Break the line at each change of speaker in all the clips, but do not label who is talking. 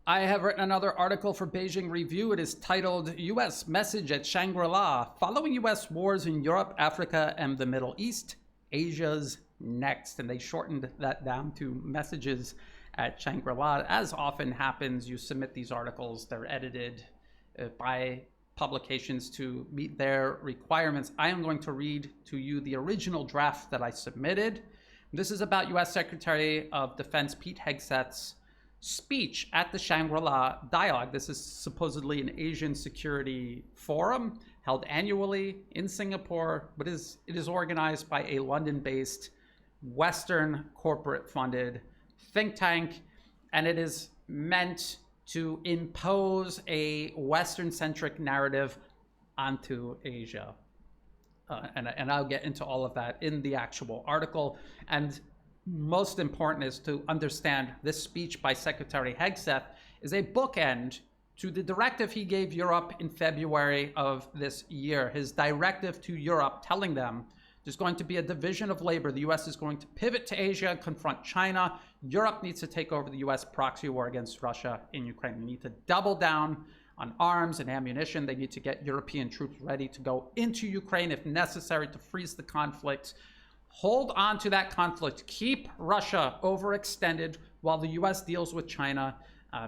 I have written another article for Beijing Review. It is titled U.S. Message at Shangri-La, Following U.S. Wars in Europe, Africa, and the Middle East, Asia's Next. And they shortened that down to Messages at Shangri-La. As often happens, you submit these articles, they're edited by publications to meet their requirements. I am going to read to you the original draft that I submitted. This is about U.S. Secretary of Defense Pete Hegseth's speech at the Shangri-La Dialogue. This is supposedly an Asian security forum held annually in Singapore, but it is organized by a London-based, Western corporate-funded think tank, and it is meant to impose a Western-centric narrative onto Asia. And I'll get into all of that in the actual article. And most important is to understand this speech by Secretary Hegseth is a bookend to the directive he gave Europe in February of this year. His directive to Europe telling them there's going to be a division of labor. The US is going to pivot to Asia and confront China. Europe needs to take over the US proxy war against Russia in Ukraine. They need to double down on arms and ammunition. They need to get European troops ready to go into Ukraine if necessary to freeze the conflict. Hold on to that conflict. Keep Russia overextended while the US deals with China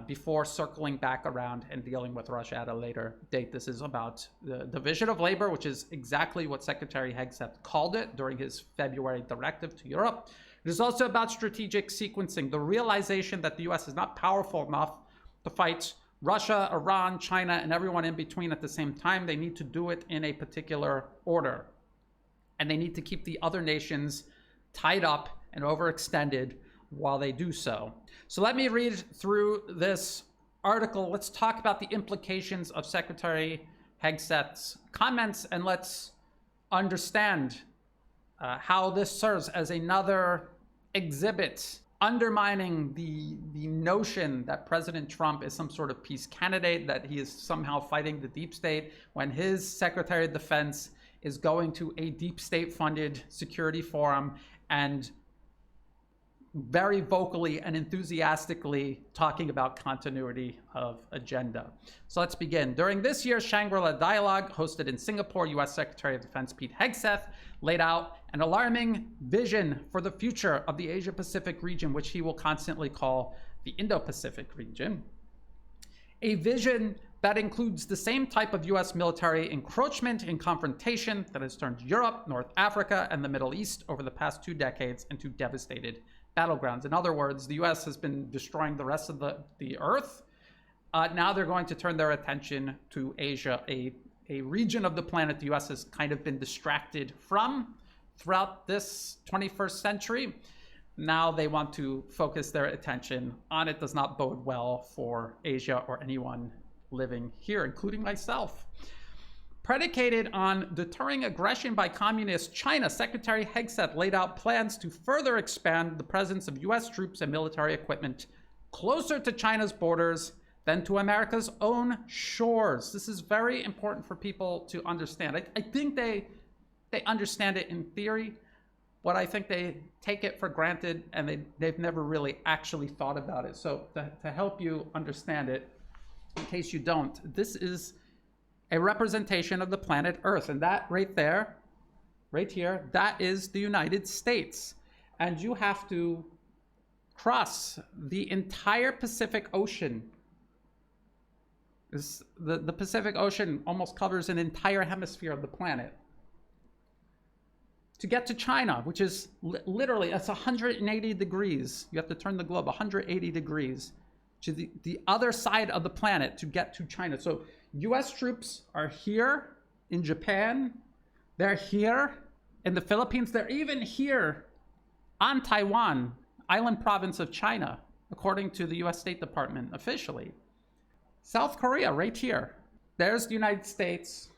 before circling back around and dealing with Russia at a later date. This is about the division of labor, which is exactly what Secretary Hegseth called it during his February directive to Europe. It is also about strategic sequencing, the realization that the US is not powerful enough to fight Russia, Iran, China, and everyone in between at the same time. They need to do it in a particular order. And they need to keep the other nations tied up and overextended while they do so. So let me read through this article. Let's talk about the implications of Secretary Hegseth's comments, and let's understand how this serves as another exhibit undermining the notion that President Trump is some sort of peace candidate, that he is somehow fighting the deep state, when his Secretary of Defense is going to a deep state funded security forum and very vocally and enthusiastically talking about continuity of agenda. So let's begin. During this year's Shangri-La Dialogue, hosted in Singapore, U.S. Secretary of Defense Pete Hegseth laid out an alarming vision for the future of the Asia-Pacific region, which he will constantly call the Indo-Pacific region. A vision that includes the same type of U.S. military encroachment and confrontation that has turned Europe, North Africa, and the Middle East over the past 2 decades into devastated battlegrounds. In other words, the U.S. has been destroying the rest of the earth. Now they're going to turn their attention to Asia, a region of the planet the U.S. has kind of been distracted from throughout this 21st century. Now they want to focus their attention on it. Does not bode well for Asia or anyone living here, including myself. Predicated on deterring aggression by communist China, Secretary Hegseth laid out plans to further expand the presence of U.S. troops and military equipment closer to China's borders than to America's own shores. This is very important for people to understand. I think they understand it in theory, but I think they take it for granted and they've never really actually thought about it. So to help you understand it, in case you don't, this is a representation of the planet Earth. And that right there, right here, that is the United States. And you have to cross the entire Pacific Ocean. The Pacific Ocean almost covers an entire hemisphere of the planet to get to China, which is literally, that's 180 degrees. You have to turn the globe 180 degrees to the other side of the planet to get to China. So US troops are here in Japan. They're here in the Philippines. They're even here on Taiwan, island province of China, according to the US State Department officially. South Korea, right here. There's the United States.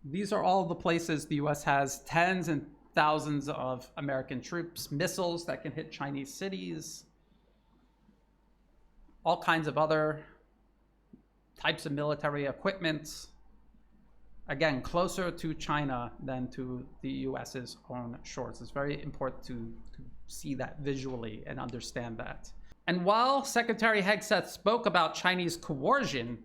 These are all the places the US has tens and thousands of American troops, missiles that can hit Chinese cities, all kinds of other types of military equipment. Again, closer to China than to the US's own shores. It's very important to see that visually and understand that. And while Secretary Hegseth spoke about Chinese coercion,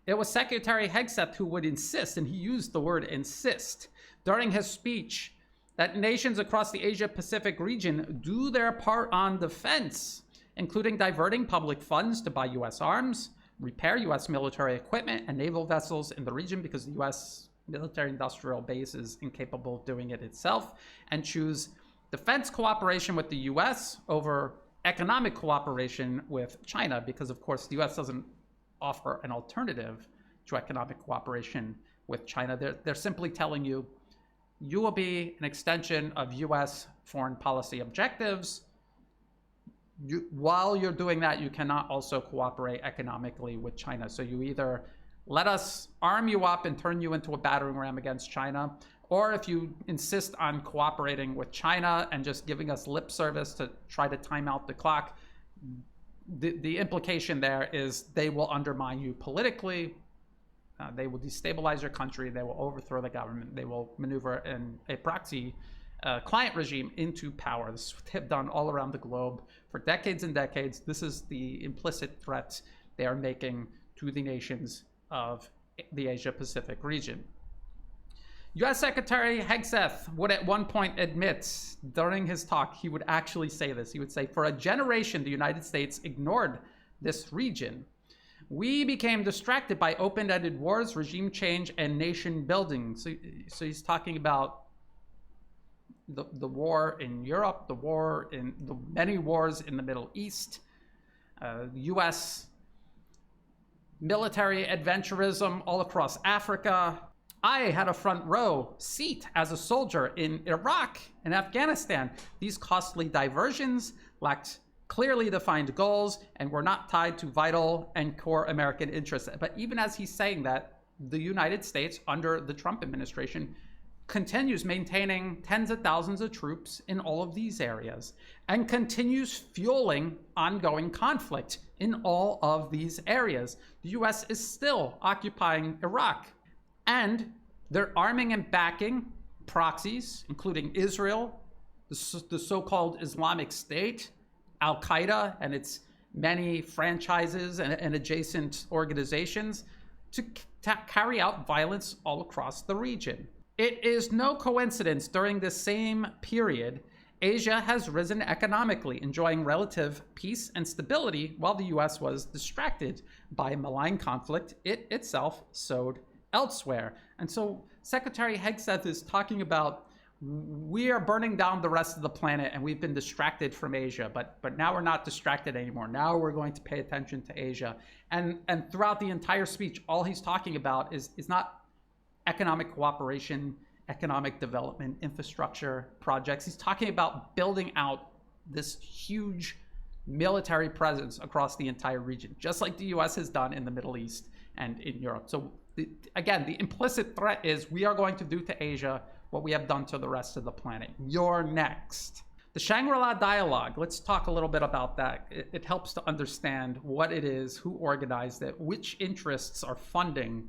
it was Secretary Hegseth who would insist, and he used the word insist, during his speech that nations across the Asia-Pacific region do their part on defense, including diverting public funds to buy U.S. arms, repair U.S. military equipment and naval vessels in the region because the U.S. military-industrial base is incapable of doing it itself, and choose defense cooperation with the U.S. over economic cooperation with China because, of course, the U.S. doesn't offer an alternative to economic cooperation with China. They're simply telling you, you will be an extension of U.S. foreign policy objectives. While you're doing that, you cannot also cooperate economically with China. So you either let us arm you up and turn you into a battering ram against China, or if you insist on cooperating with China and just giving us lip service to try to time out the clock, the implication there is they will undermine you politically. They will destabilize your country. They will overthrow the government. They will maneuver in a proxy client regime into power. This is what they've done all around the globe for decades and decades. This is the implicit threat they are making to the nations of the Asia-Pacific region. U.S. Secretary Hegseth would at one point admit during his talk, he would actually say this. He would say, for a generation, the United States ignored this region. We became distracted by open-ended wars, regime change, and nation building. So he's talking about the war in Europe, the many wars in the Middle East, U.S. military adventurism all across Africa. I had a front row seat as a soldier in Iraq and Afghanistan. These costly diversions lacked clearly defined goals and were not tied to vital and core American interests. But even as he's saying that, the United States under the Trump administration continues maintaining tens of thousands of troops in all of these areas and continues fueling ongoing conflict in all of these areas. The US is still occupying Iraq, and they're arming and backing proxies, including Israel, the so-called Islamic State, Al-Qaeda and its many franchises and adjacent organizations to carry out violence all across the region. It is no coincidence during this same period, Asia has risen economically, enjoying relative peace and stability while the US was distracted by malign conflict it itself sowed elsewhere. And so Secretary Hegseth is talking about, we are burning down the rest of the planet and we've been distracted from Asia, but now we're not distracted anymore. Now we're going to pay attention to Asia. And throughout the entire speech, all he's talking about is not economic cooperation, economic development, infrastructure projects. He's talking about building out this huge military presence across the entire region, just like the US has done in the Middle East and in Europe. So again, the implicit threat is we are going to do to Asia what we have done to the rest of the planet. You're next. The Shangri-La dialogue, let's talk a little bit about that. It helps to understand what it is, who organized it, which interests are funding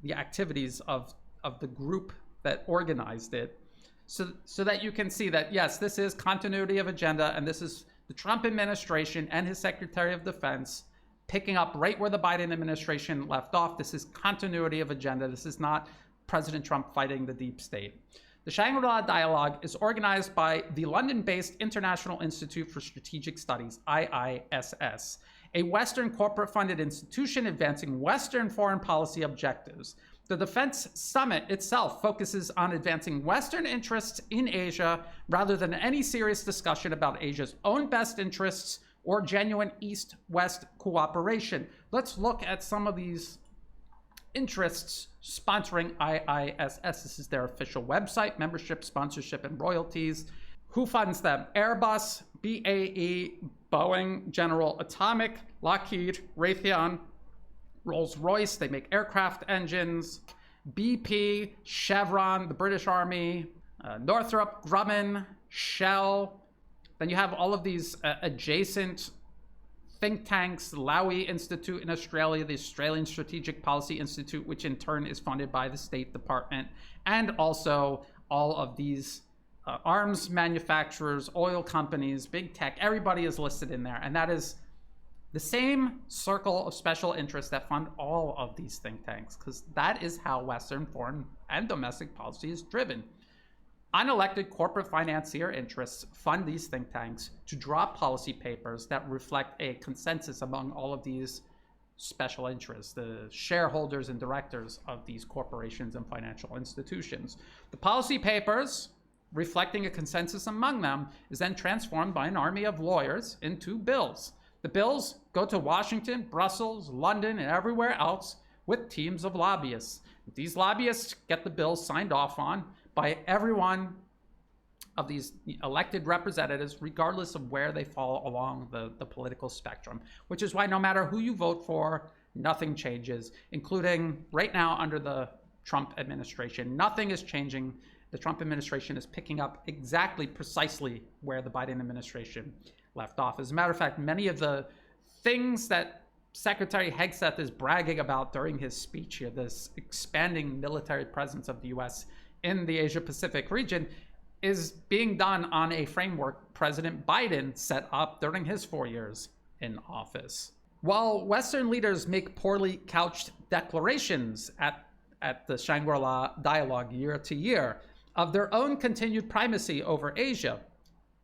the activities of the group that organized it, so that you can see that, yes, this is continuity of agenda, and this is the Trump administration and his Secretary of Defense picking up right where the Biden administration left off. This is continuity of agenda. This is not President Trump fighting the deep state. The Shangri-La dialogue is organized by the London-based International Institute for Strategic Studies, IISS, a Western corporate-funded institution advancing Western foreign policy objectives. The Defense Summit itself focuses on advancing Western interests in Asia rather than any serious discussion about Asia's own best interests or genuine East-West cooperation. Let's look at some of these interests sponsoring IISS. This is their official website, membership, sponsorship, and royalties. Who funds them? Airbus, BAE, Boeing, General Atomic, Lockheed, Raytheon, Rolls-Royce, they make aircraft engines, BP, Chevron, the British Army, Northrop Grumman, Shell. Then you have all of these adjacent think tanks, Lowy Institute in Australia, the Australian Strategic Policy Institute, which in turn is funded by the State Department, and also all of these arms manufacturers, oil companies, big tech, everybody is listed in there. And that is The same circle of special interests that fund all of these think tanks, because that is how Western foreign and domestic policy is driven. Unelected corporate financier interests fund these think tanks to draw policy papers that reflect a consensus among all of these special interests, the shareholders and directors of these corporations and financial institutions. The policy papers, reflecting a consensus among them, is then transformed by an army of lawyers into bills. The bills go to Washington, Brussels, London, and everywhere else with teams of lobbyists. These lobbyists get the bills signed off on by every one of these elected representatives, regardless of where they fall along the political spectrum, which is why no matter who you vote for, nothing changes, including right now under the Trump administration. Nothing is changing. The Trump administration is picking up exactly, precisely where the Biden administration left off. As a matter of fact, many of the things that Secretary Hegseth is bragging about during his speech here, this expanding military presence of the U.S. in the Asia-Pacific region, is being done on a framework President Biden set up during his 4 years in office. While Western leaders make poorly couched declarations at the Shangri-La dialogue year to year of their own continued primacy over Asia,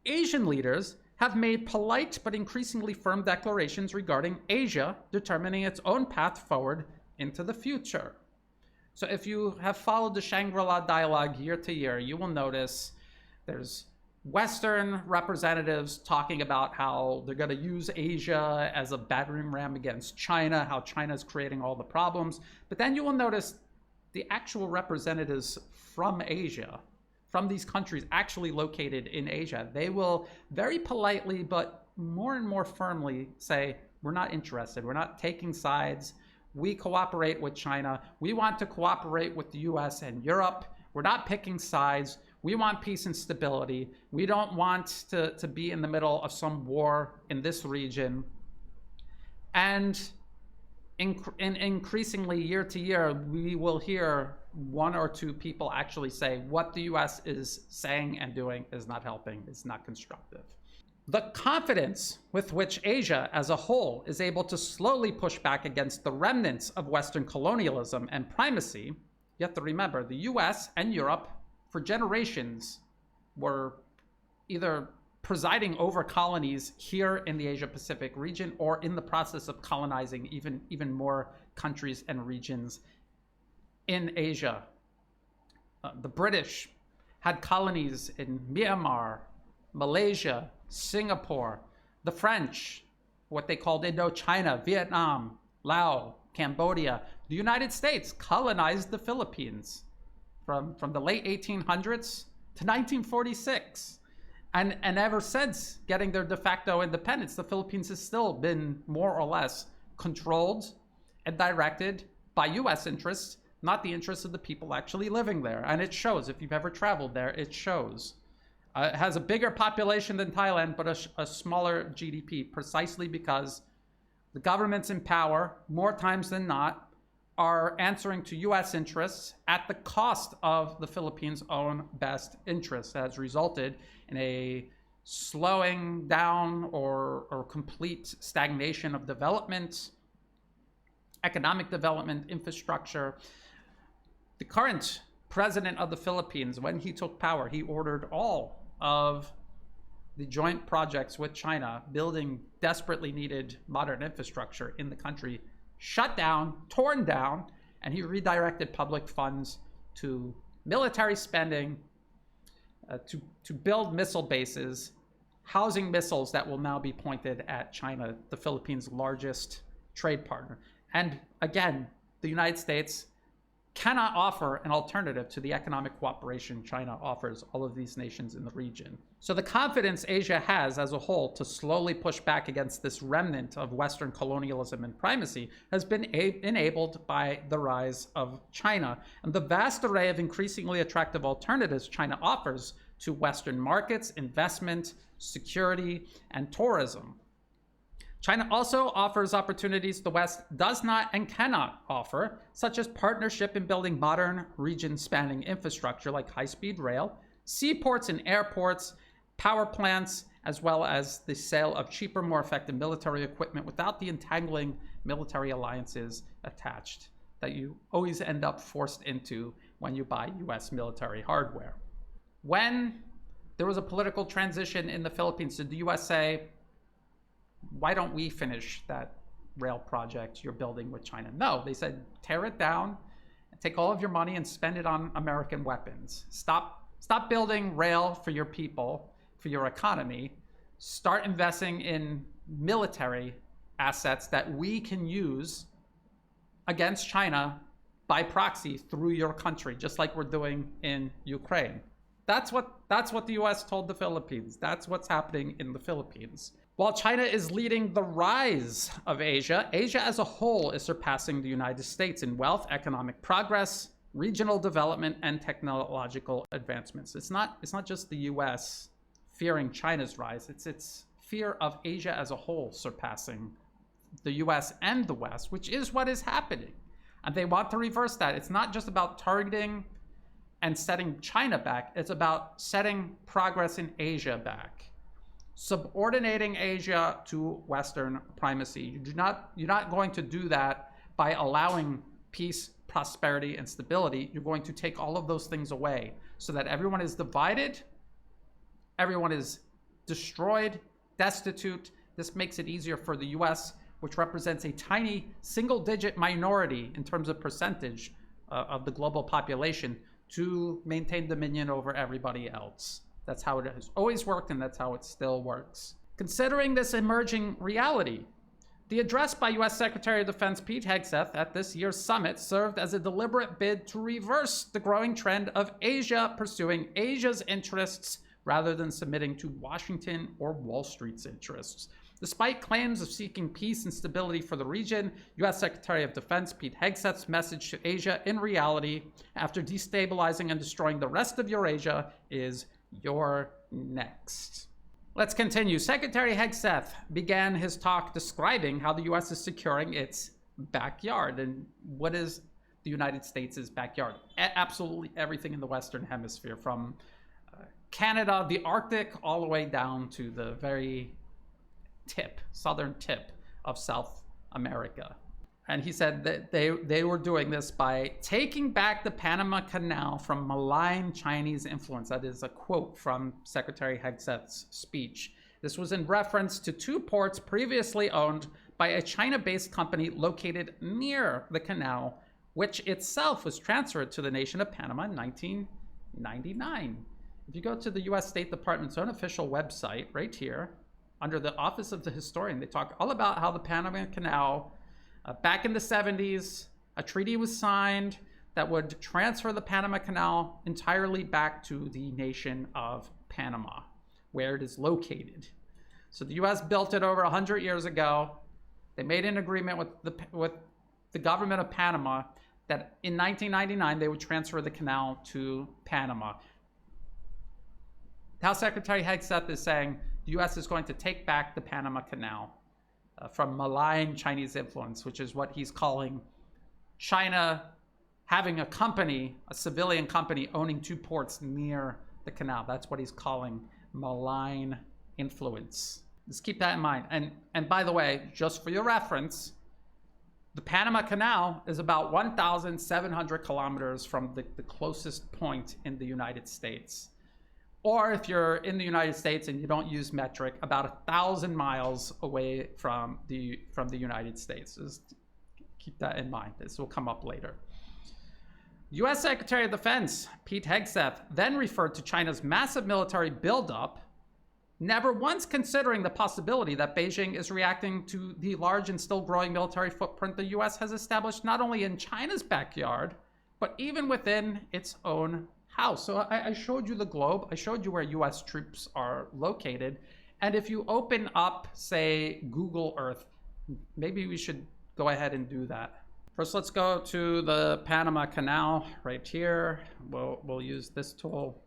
Asian leaders have made polite but increasingly firm declarations regarding Asia determining its own path forward into the future. So if you have followed the Shangri-La dialogue year to year, you will notice there's Western representatives talking about how they're going to use Asia as a battering ram against China, how China is creating all the problems. But then you will notice the actual representatives from Asia, from these countries actually located in Asia, they will very politely but more and more firmly say, we're not interested, we're not taking sides, we cooperate with China, we want to cooperate with the US and Europe, we're not picking sides, we want peace and stability, we don't want to be in the middle of some war in this region. And increasingly year to year, we will hear one or two people actually say what the US is saying and doing is not helping, is not constructive. The confidence with which Asia as a whole is able to slowly push back against the remnants of Western colonialism and primacy, you have to remember the US and Europe for generations were either presiding over colonies here in the Asia-Pacific region or in the process of colonizing even more countries and regions in Asia. The British had colonies in Myanmar, Malaysia, Singapore. The French, what they called Indochina, Vietnam, Laos, Cambodia. The United States colonized the Philippines from the late 1800s to 1946. And ever since getting their de facto independence, the Philippines has still been more or less controlled and directed by US interests, not the interests of the people actually living there. And it shows. If you've ever traveled there, it shows. It has a bigger population than Thailand, but a smaller GDP, precisely because the governments in power, more times than not, are answering to US interests at the cost of the Philippines' own best interests. That has resulted in a slowing down or complete stagnation of development, economic development, infrastructure. The current president of the Philippines, when he took power, he ordered all of the joint projects with China, building desperately needed modern infrastructure in the country, shut down, torn down, and he redirected public funds to military spending, to build missile bases, housing missiles that will now be pointed at China, the Philippines' largest trade partner. And again, the United States cannot offer an alternative to the economic cooperation China offers all of these nations in the region. So the confidence Asia has as a whole to slowly push back against this remnant of Western colonialism and primacy has been enabled by the rise of China and the vast array of increasingly attractive alternatives China offers to Western markets, investment, security, and tourism. China also offers opportunities the West does not and cannot offer, such as partnership in building modern region-spanning infrastructure like high-speed rail, seaports and airports, power plants, as well as the sale of cheaper, more effective military equipment without the entangling military alliances attached that you always end up forced into when you buy US military hardware. When there was a political transition in the Philippines, did the US say, why don't we finish that rail project you're building with China? No, they said, tear it down, take all of your money and spend it on American weapons. Stop building rail for your people, for your economy. Start investing in military assets that we can use against China by proxy through your country, just like we're doing in Ukraine. That's what the US told the Philippines. That's what's happening in the Philippines. While China is leading the rise of Asia, Asia as a whole is surpassing the United States in wealth, economic progress, regional development, and technological advancements. It's not just the US fearing China's rise, it's fear of Asia as a whole surpassing the US and the West, which is what is happening. And they want to reverse that. It's not just about targeting and setting China back, it's about setting progress in Asia back. Subordinating Asia to Western primacy. You're not going to do that by allowing peace, prosperity, and stability. You're going to take all of those things away so that everyone is divided, everyone is destroyed, destitute. This makes it easier for the US, which represents a tiny single-digit minority in terms of percentage of the global population, to maintain dominion over everybody else. That's how it has always worked, and that's how it still works. Considering this emerging reality, the address by US Secretary of Defense Pete Hegseth at this year's summit served as a deliberate bid to reverse the growing trend of Asia pursuing Asia's interests rather than submitting to Washington or Wall Street's interests. Despite claims of seeking peace and stability for the region, US Secretary of Defense Pete Hegseth's message to Asia in reality, after destabilizing and destroying the rest of Eurasia, is "You're next." Let's continue. Secretary Hegseth began his talk describing how the US is securing its backyard. And what is the United States' backyard? Absolutely everything in the Western Hemisphere, from Canada, the Arctic, all the way down to the very southern tip of South America. And he said that they were doing this by taking back the Panama Canal from malign Chinese influence. That is a quote from Secretary Hegseth's speech. This was in reference to two ports previously owned by a China-based company located near the canal, which itself was transferred to the nation of Panama in 1999. If you go to the US State Department's own official website, right here, under the Office of the Historian, they talk all about how the Panama Canal, back in the 70s, a treaty was signed that would transfer the Panama Canal entirely back to the nation of Panama, where it is located. So the US built it over 100 years ago. They made an agreement with the government of Panama that in 1999 they would transfer the canal to Panama. Now Secretary Hegseth is saying the US is going to take back the Panama Canal from malign Chinese influence, which is what he's calling China having a company, a civilian company, owning two ports near the canal. That's what he's calling malign influence. Just keep that in mind. And by the way, just for your reference, the Panama Canal is about 1,700 kilometers from the closest point in the United States. Or if you're in the United States and you don't use metric, about 1,000 miles away from the United States. Just keep that in mind. This will come up later. US Secretary of Defense Pete Hegseth then referred to China's massive military buildup, never once considering the possibility that Beijing is reacting to the large and still growing military footprint the US has established not only in China's backyard, but even within its own house. So I showed you the globe. I showed you where US troops are located. And if you open up, say, Google Earth, maybe we should go ahead and do that. First, let's go to the Panama Canal right here. We'll use this tool.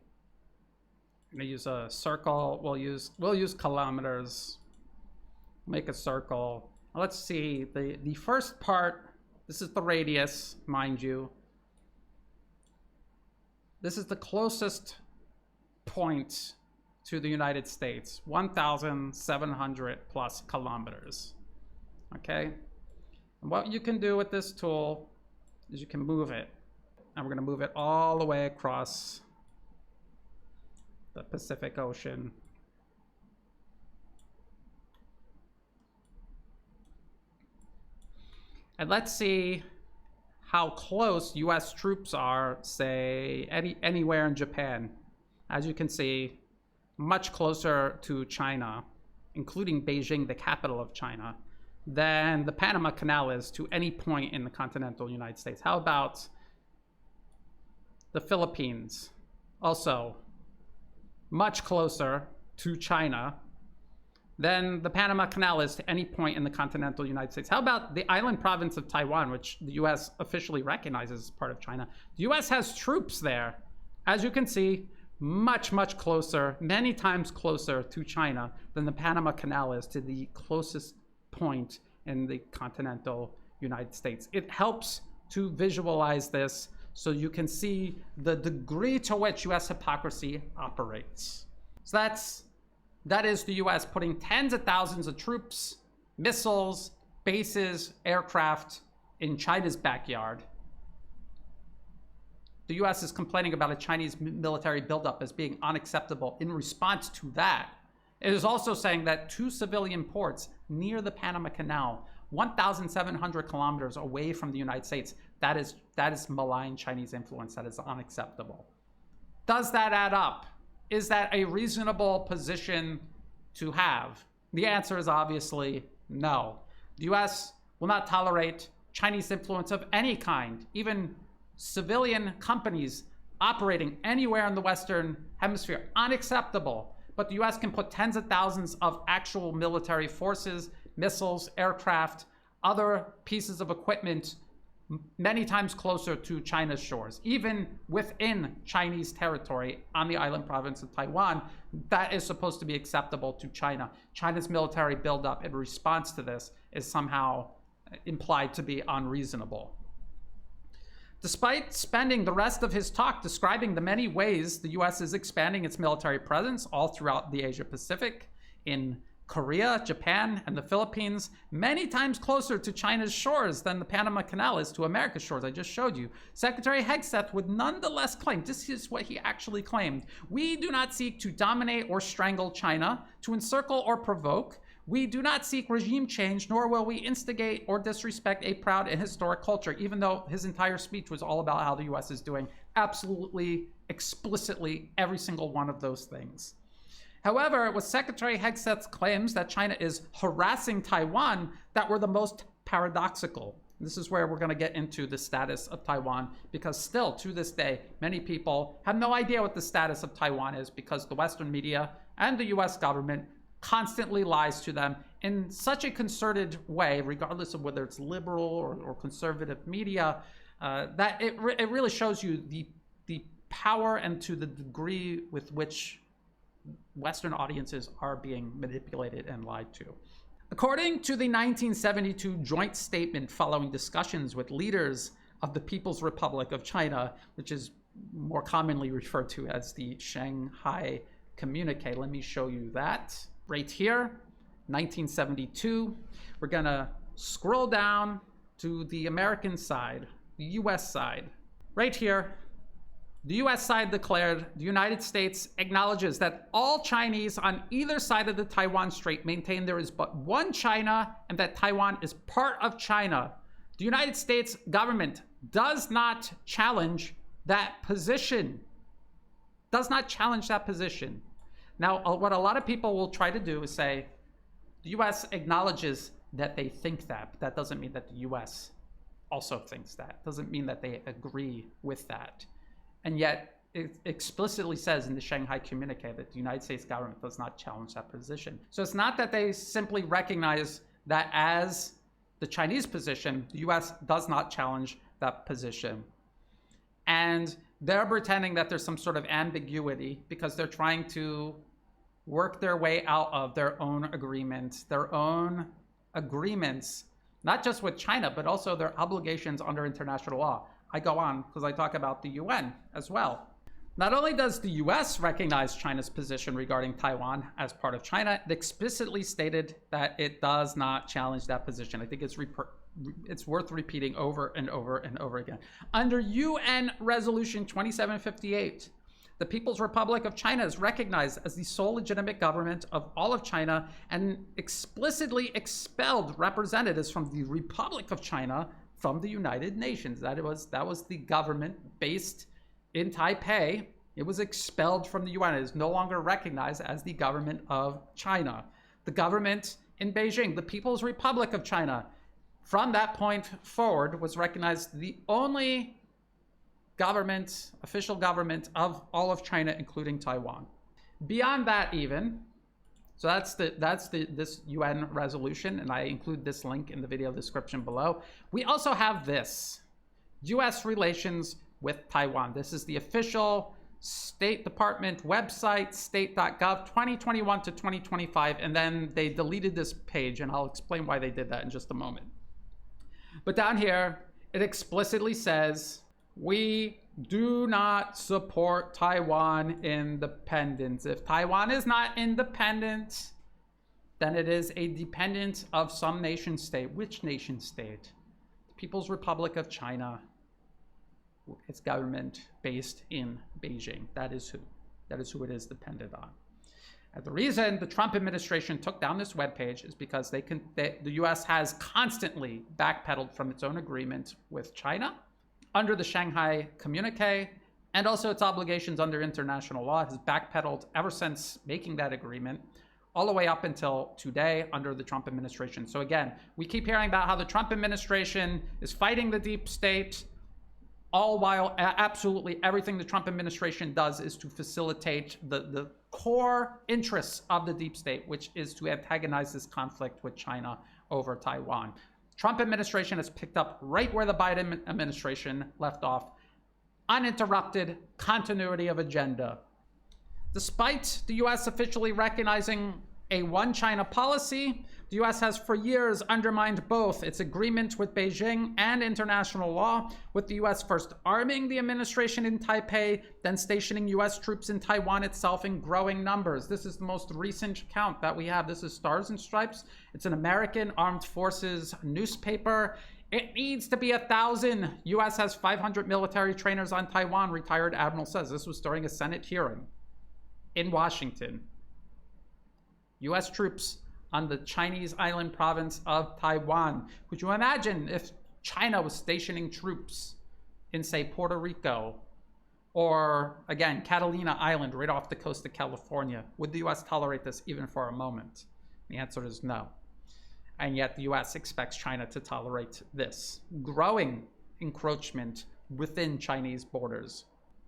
I'm gonna use a circle. We'll use kilometers. Make a circle. Let's see, the first part, this is the radius, mind you. This is the closest point to the United States, 1,700 plus kilometers. Okay, and what you can do with this tool is you can move it, and we're going to move it all the way across the Pacific Ocean. And let's see how close US troops are, say, anywhere in Japan. As you can see, much closer to China, including Beijing, the capital of China, than the Panama Canal is to any point in the continental United States. How about the Philippines? Also, much closer to China than the Panama Canal is to any point in the continental United States. How about the island province of Taiwan, which the US officially recognizes as part of China? The US has troops there. As you can see, much, much closer, many times closer to China than the Panama Canal is to the closest point in the continental United States. It helps to visualize this so you can see the degree to which US hypocrisy operates. So that is the US putting tens of thousands of troops, missiles, bases, aircraft in China's backyard. The US is complaining about a Chinese military buildup as being unacceptable. In response to that, it is also saying that 2 civilian ports near the Panama Canal, 1,700 kilometers away from the United States, that is malign Chinese influence. That is unacceptable. Does that add up? Is that a reasonable position to have? The answer is obviously no. The US will not tolerate Chinese influence of any kind, even civilian companies operating anywhere in the Western Hemisphere. Unacceptable. But the US can put tens of thousands of actual military forces, missiles, aircraft, other pieces of equipment many times closer to China's shores, even within Chinese territory on the island province of Taiwan. That is supposed to be acceptable to China. China's military buildup in response to this is somehow implied to be unreasonable. Despite spending the rest of his talk describing the many ways the US is expanding its military presence all throughout the Asia Pacific, in Korea, Japan, and the Philippines, many times closer to China's shores than the Panama Canal is to America's shores, I just showed you, Secretary Hegseth would nonetheless claim, this is what he actually claimed, we do not seek to dominate or strangle China, to encircle or provoke. We do not seek regime change, nor will we instigate or disrespect a proud and historic culture, even though his entire speech was all about how the US is doing absolutely, explicitly every single one of those things. However, it was Secretary Hegseth's claims that China is harassing Taiwan that were the most paradoxical. This is where we're going to get into the status of Taiwan, because still to this day, many people have no idea what the status of Taiwan is, because the Western media and the US government constantly lies to them in such a concerted way, regardless of whether it's liberal or conservative media, that it really shows you the power and to the degree with which Western audiences are being manipulated and lied to. According to the 1972 joint statement following discussions with leaders of the People's Republic of China, which is more commonly referred to as the Shanghai Communique, let me show you that. Right here, 1972. We're gonna scroll down to the American side, the US side. Right here, the US side declared, the United States acknowledges that all Chinese on either side of the Taiwan Strait maintain there is but one China and that Taiwan is part of China. The United States government does not challenge that position. Does not challenge that position. Now, what a lot of people will try to do is say, the US acknowledges that they think that, but that doesn't mean that the US also thinks that. Doesn't mean that they agree with that. And yet, it explicitly says in the Shanghai Communique that the United States government does not challenge that position. So it's not that they simply recognize that as the Chinese position, the US does not challenge that position. And they're pretending that there's some sort of ambiguity because they're trying to work their way out of their own agreements, not just with China, but also their obligations under international law. I go on because I talk about the UN as well. Not only does the US recognize China's position regarding Taiwan as part of China, it explicitly stated that it does not challenge that position. I think it's worth repeating over and over and over again. Under UN Resolution 2758, the People's Republic of China is recognized as the sole legitimate government of all of China and explicitly expelled representatives from the Republic of China from the United Nations. That was the government based in Taipei. It was expelled from the UN. It is no longer recognized as the government of China. The government in Beijing, the People's Republic of China, from that point forward was recognized the only government, official government of all of China, including Taiwan. Beyond that even, so that's this UN resolution, and I include this link in the video description below. We also have this, US relations with Taiwan. This is the official State Department website, state.gov, 2021 to 2025, and then they deleted this page, and I'll explain why they did that in just a moment. But down here, it explicitly says, we do not support Taiwan independence. If Taiwan is not independent, then it is a dependent of some nation state. Which nation state? The People's Republic of China. Its government based in Beijing. That is who it is dependent on. And the reason the Trump administration took down this webpage is because the US has constantly backpedaled from its own agreement with China under the Shanghai Communique, and also its obligations under international law. Has backpedaled ever since making that agreement, all the way up until today under the Trump administration. So again, we keep hearing about how the Trump administration is fighting the deep state, all while absolutely everything the Trump administration does is to facilitate the core interests of the deep state, which is to antagonize this conflict with China over Taiwan. Trump administration has picked up right where the Biden administration left off. Uninterrupted continuity of agenda. Despite the US officially recognizing a one China policy, the US has for years undermined both its agreement with Beijing and international law, with the US first arming the administration in Taipei, then stationing US troops in Taiwan itself in growing numbers. This is the most recent count that we have. This is Stars and Stripes. It's an American Armed Forces newspaper. It needs to be 1,000. US has 500 military trainers on Taiwan, retired admiral says. This was during a Senate hearing in Washington. US troops on the Chinese island province of Taiwan. Could you imagine if China was stationing troops in, say, Puerto Rico, or again, Catalina Island right off the coast of California? Would the US tolerate this even for a moment? The answer is no. And yet the US expects China to tolerate this growing encroachment within Chinese borders.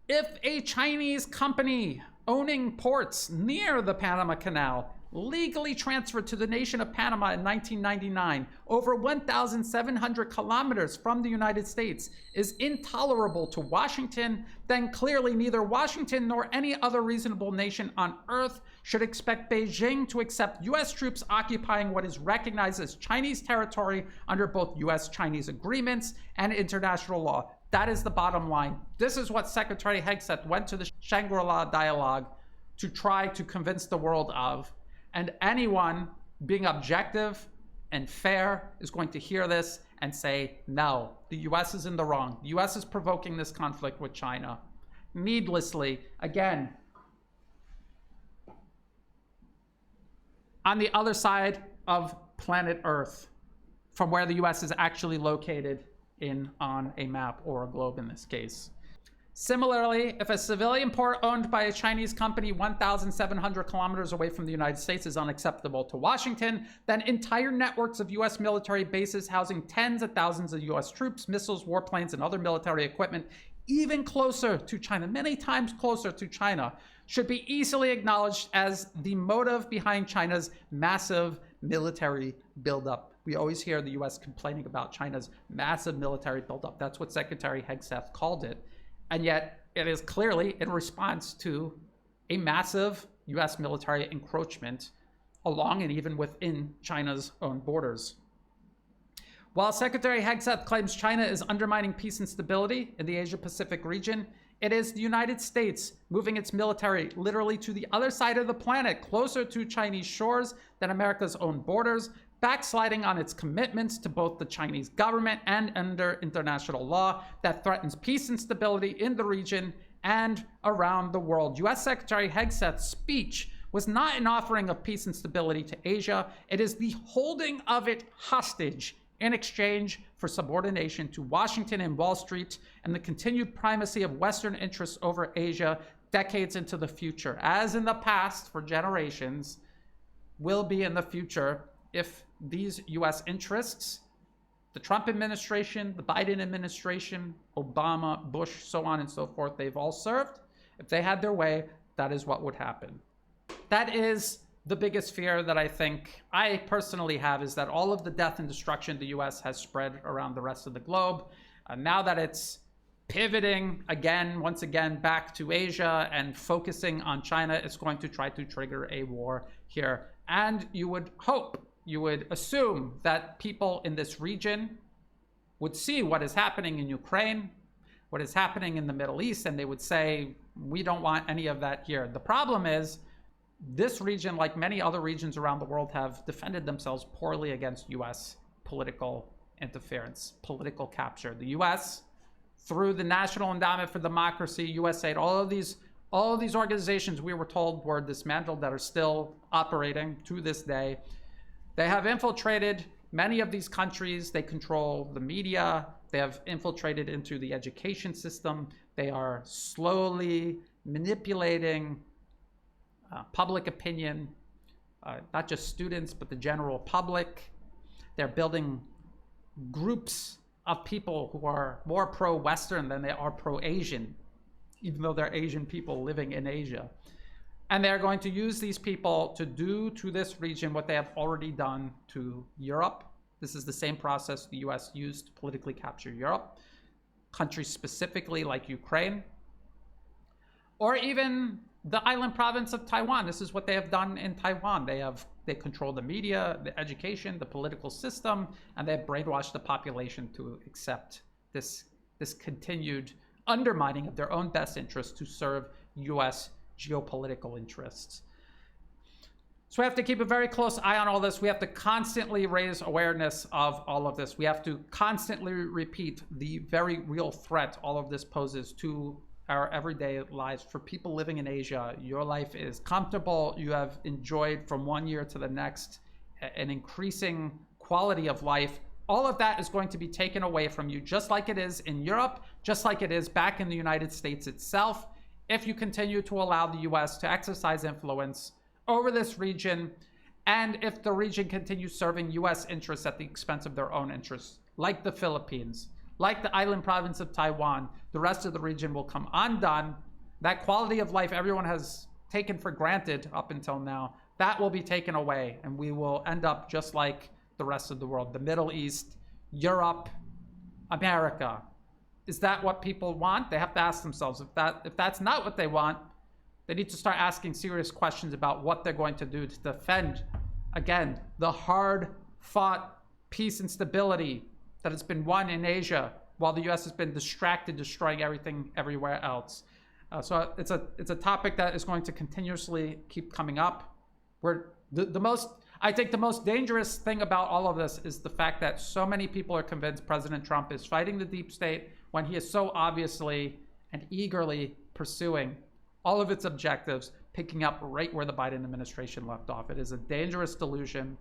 If a Chinese company owning ports near the Panama Canal legally transferred to the nation of Panama in 1999, over 1,700 kilometers from the United States, is intolerable to Washington, then clearly neither Washington nor any other reasonable nation on earth should expect Beijing to accept US troops occupying what is recognized as Chinese territory under both US-Chinese agreements and international law. That is the bottom line. This is what Secretary Hegseth went to the Shangri-La dialogue to try to convince the world of. And anyone being objective and fair is going to hear this and say, no, the US is in the wrong. The US is provoking this conflict with China needlessly. Again, on the other side of planet Earth, from where the US is actually located on a map, or a globe in this case. Similarly, if a civilian port owned by a Chinese company 1,700 kilometers away from the United States is unacceptable to Washington, then entire networks of US military bases housing tens of thousands of US troops, missiles, warplanes, and other military equipment, even closer to China, many times closer to China, should be easily acknowledged as the motive behind China's massive military buildup. We always hear the US complaining about China's massive military buildup. That's what Secretary Hegseth called it. And yet it is clearly in response to a massive US military encroachment along and even within China's own borders. While Secretary Hegseth claims China is undermining peace and stability in the Asia-Pacific region, It is the United States moving its military literally to the other side of the planet, closer to Chinese shores than America's own borders, backsliding on its commitments to both the Chinese government and under international law that threatens peace and stability in the region and around the world. U.S. Secretary Hegseth's speech was not an offering of peace and stability to Asia. It is the holding of it hostage in exchange for subordination to Washington and Wall Street and the continued primacy of Western interests over Asia decades into the future, as in the past for generations, will be in the future if these U.S. interests, the Trump administration, the Biden administration, Obama, Bush, so on and so forth, they've all served. If they had their way, that is what would happen. That is the biggest fear that I think I personally have, is that all of the death and destruction the U.S. has spread around the rest of the globe. Now that it's pivoting again, once again, back to Asia and focusing on China, it's going to try to trigger a war here. And you would hope, you would assume that people in this region would see what is happening in Ukraine, what is happening in the Middle East, and they would say, we don't want any of that here. The problem is, this region, like many other regions around the world, have defended themselves poorly against U.S. political interference, political capture. The U.S., through the National Endowment for Democracy, USAID, all of these organizations we were told were dismantled that are still operating to this day. They have infiltrated many of these countries. They control the media. They have infiltrated into the education system. They are slowly manipulating public opinion, not just students, but the general public. They're building groups of people who are more pro-Western than they are pro-Asian, even though they're Asian people living in Asia. And they're going to use these people to do to this region what they have already done to Europe. This is the same process the US used to politically capture Europe. Countries specifically like Ukraine, or even the island province of Taiwan. This is what they have done in Taiwan. They control the media, the education, the political system, and they have brainwashed the population to accept this continued undermining of their own best interests to serve U.S. geopolitical interests. So we have to keep a very close eye on all this. We have to constantly raise awareness of all of this. We have to constantly repeat the very real threat all of this poses to our everyday lives. For people living in Asia, your life is comfortable. You have enjoyed from one year to the next an increasing quality of life. All of that is going to be taken away from you, just like it is in Europe, just like it is back in the United States itself, if you continue to allow the US to exercise influence over this region, and if the region continues serving US interests at the expense of their own interests, like the Philippines, like the island province of Taiwan. The rest of the region will come undone. That quality of life everyone has taken for granted up until now, that will be taken away, and we will end up just like the rest of the world, the Middle East, Europe, America. Is that what people want? They have to ask themselves. If that's not what they want, they need to start asking serious questions about what they're going to do to defend, again, the hard-fought peace and stability that has been won in Asia, while the U.S. has been distracted, destroying everything everywhere else. So it's a topic that is going to continuously keep coming up. I think the most dangerous thing about all of this is the fact that so many people are convinced President Trump is fighting the deep state when he is so obviously and eagerly pursuing all of its objectives, picking up right where the Biden administration left off. It is a dangerous delusion.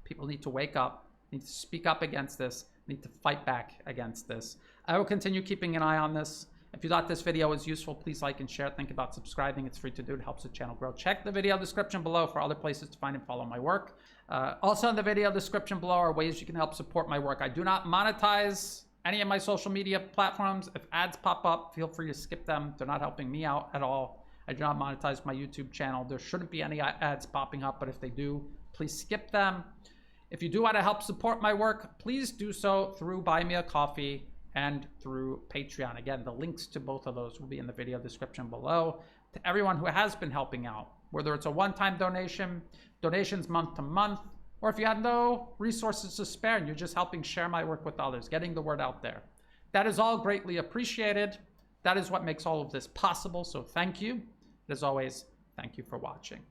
People need to wake up, need to speak up against this, need to fight back against this. I will continue keeping an eye on this. If you thought this video was useful, please like and share. Think about subscribing. It's free to do. It helps the channel grow. Check the video description below for other places to find and follow my work. Also in the video description below are ways you can help support my work. I do not monetize any of my social media platforms. If ads pop up, feel free to skip them. They're not helping me out at all. I do not monetize my YouTube channel. There shouldn't be any ads popping up, but if they do, please skip them. If you do want to help support my work, please do so through Buy Me a Coffee and through Patreon. Again, the links to both of those will be in the video description below. To everyone who has been helping out, whether it's a one-time donation, donations month to month, or if you have no resources to spare and you're just helping share my work with others, getting the word out there. That is all greatly appreciated. That is what makes all of this possible. So thank you. As always, thank you for watching.